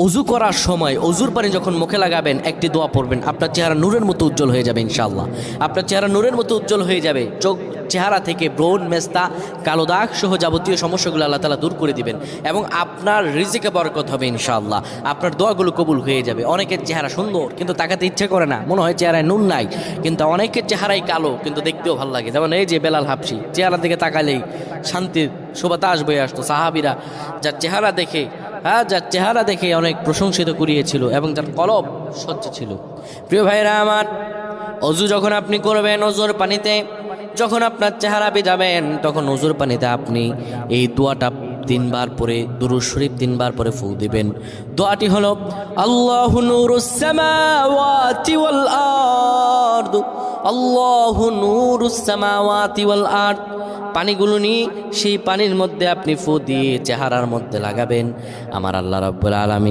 অজু করার সময় অজুর পানি যখন মুখে লাগাবেন একটি দোয়া পড়বেন, আপনার চেহারা নূরের মতো উজ্জ্বল হয়ে যাবে ইনশাআল্লাহ। আপনার চেহারা নূরের মতো উজ্জ্বল হয়ে যাবে, চেহারা থেকে ব্রণ, মেস্তা, কালো দাগ সহ যাবতীয় সমস্যাগুলো আল্লাহ তাআলা দূর করে দিবেন এবং আপনার রিজিকে বরকত হবে ইনশাআল্লাহ। আপনার দোয়াগুলো কবুল হয়ে যাবে। অনেকের চেহারা সুন্দর কিন্তু তাকাতে ইচ্ছে করে না, মনে হয় চেহারায় নুন নাই, কিন্তু অনেকের চেহারাই কালো কিন্তু দেখতেও ভালো লাগে। যেমন এই যে বেলাল হাবশি, চেহারা দিকে তাকালেই শান্তির সুবাতাস বয়ে আসতো। সাহাবীরা যার চেহারা দেখে অনেক প্রশংসিত করিয়েছিল এবং যার কলব স্বচ্ছ ছিল। প্রিয় ভাইরা আমার, অজু যখন আপনি করবেন, অজুর পানিতে যখন আপনার চেহারা ভিজাবেন, তখন অজুর পানিতে আপনি এই দোয়াটা 3 বার পরে, দুরূদ শরীফ 3 বার পরে ফু দিবেন। দোয়াটি হলো আল্লাহু নূরুস সামাওয়াতি ওয়াল আরদ, আল্লাহু নূরুস সামাওয়াতি ওয়াল আরদ। পানিগুলো নিয়ে সেই পানির মধ্যে আপনি ফু দিয়ে চেহারার মধ্যে লাগাবেন। আমার আল্লাহ রাব্বুল আলামিন